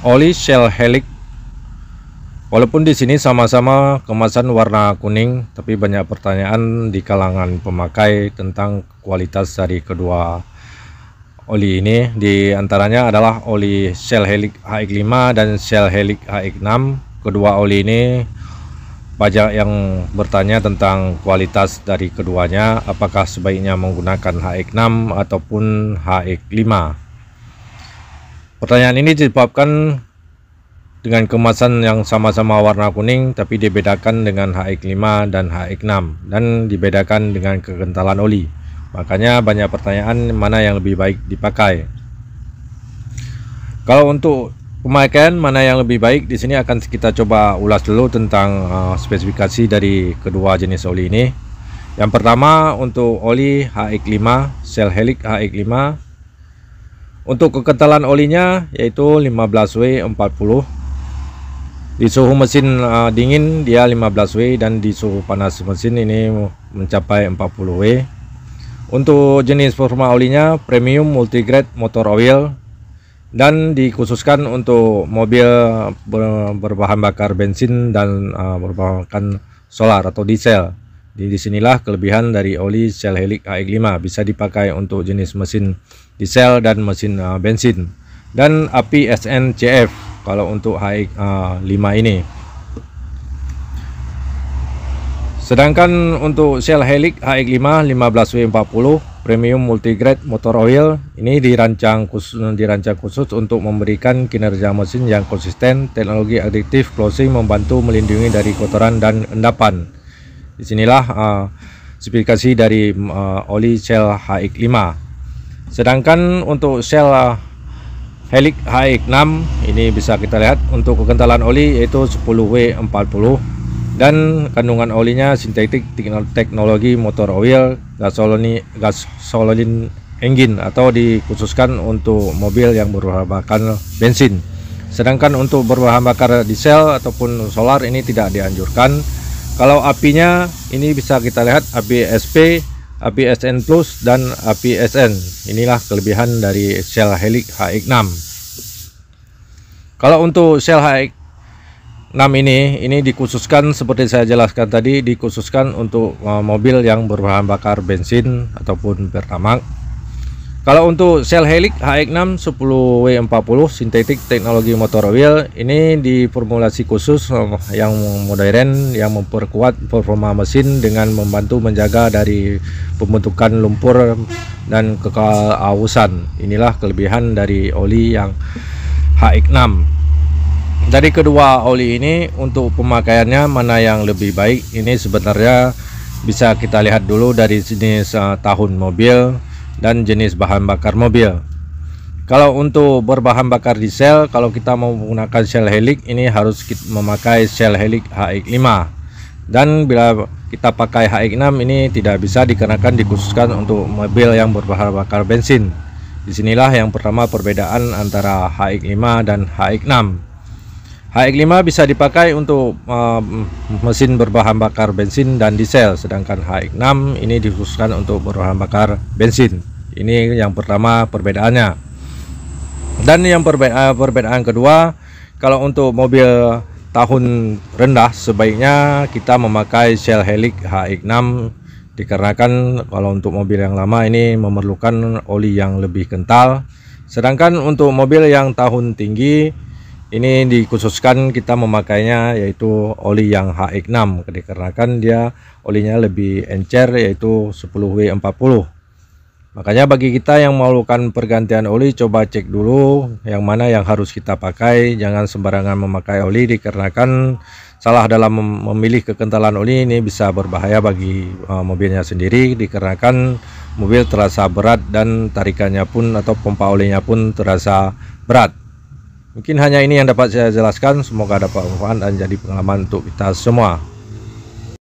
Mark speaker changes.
Speaker 1: oli Shell Helix. Walaupun di sini sama-sama kemasan warna kuning, tapi banyak pertanyaan di kalangan pemakai tentang kualitas dari kedua oli ini. Di antaranya adalah oli Shell Helix HX5 dan Shell Helix HX6. Kedua oli ini banyak yang bertanya tentang kualitas dari keduanya, apakah sebaiknya menggunakan HX6 ataupun HX5. Pertanyaan ini disebabkan dengan kemasan yang sama-sama warna kuning tapi dibedakan dengan HX5 dan HX6 dan dibedakan dengan kekentalan oli. Makanya banyak pertanyaan mana yang lebih baik dipakai. Kalau untuk pemakaian mana yang lebih baik, di sini akan kita coba ulas dulu tentang spesifikasi dari kedua jenis oli ini. Yang pertama untuk oli HX5, Shell Helix HX5. Untuk kekentalan olinya yaitu 15W40. Di suhu mesin dingin dia 15W dan di suhu panas mesin ini mencapai 40W. Untuk jenis performa olinya premium multigrade motor oil dan dikhususkan untuk mobil berbahan bakar bensin dan berbahan bakar solar atau diesel. Disinilah kelebihan dari oli Shell Helix HX5, bisa dipakai untuk jenis mesin diesel dan mesin bensin, dan API SNCF kalau untuk HX5 ini. Sedangkan untuk Shell Helix HX5 15W40 premium multigrade motor oil ini dirancang khusus untuk memberikan kinerja mesin yang konsisten. Teknologi adaptive closing membantu melindungi dari kotoran dan endapan. Disinilah spesifikasi dari oli Shell HX5. Sedangkan untuk Shell Helix HX6 ini bisa kita lihat untuk kekentalan oli yaitu 10W40 dan kandungan olinya sintetik teknologi motor oil gasoline engine atau dikhususkan untuk mobil yang berbahan bakar bensin. Sedangkan untuk berbahan bakar diesel ataupun solar ini tidak dianjurkan. Kalau apinya ini bisa kita lihat API SP, API SN Plus dan API SN. Inilah kelebihan dari Shell Helix HX6. Kalau untuk Shell HX6 ini dikhususkan seperti saya jelaskan tadi, dikhususkan untuk mobil yang berbahan bakar bensin ataupun Pertamax. Kalau untuk Shell Helix HX6 10W40 sintetik teknologi motor oil ini diformulasi khusus yang modern yang memperkuat performa mesin dengan membantu menjaga dari pembentukan lumpur dan kekal ausan. Inilah kelebihan dari oli yang HX6. Dari kedua oli ini untuk pemakaiannya mana yang lebih baik, ini sebenarnya bisa kita lihat dulu dari jenis tahun mobil dan jenis bahan bakar mobil. Kalau untuk berbahan bakar diesel, kalau kita mau menggunakan Shell Helix ini harus memakai Shell Helix HX5, dan bila kita pakai HX6 ini tidak bisa dikarenakan dikhususkan untuk mobil yang berbahan bakar bensin. Disinilah yang pertama perbedaan antara HX5 dan HX6. HX5 bisa dipakai untuk mesin berbahan bakar bensin dan diesel, sedangkan HX6 ini dikhususkan untuk berbahan bakar bensin. Ini yang pertama perbedaannya. Dan yang perbedaan kedua, kalau untuk mobil tahun rendah sebaiknya kita memakai Shell Helix HX6 dikarenakan kalau untuk mobil yang lama ini memerlukan oli yang lebih kental. Sedangkan untuk mobil yang tahun tinggi ini dikhususkan kita memakainya yaitu oli yang HX6 dikarenakan dia olinya lebih encer yaitu 10W40. Makanya bagi kita yang melakukan pergantian oli, coba cek dulu yang mana yang harus kita pakai. Jangan sembarangan memakai oli dikarenakan salah dalam memilih kekentalan oli ini bisa berbahaya bagi mobilnya sendiri, dikarenakan mobil terasa berat dan tarikannya pun atau pompa olinya pun terasa berat. Mungkin hanya ini yang dapat saya jelaskan, semoga dapat bermanfaat dan jadi pengalaman untuk kita semua.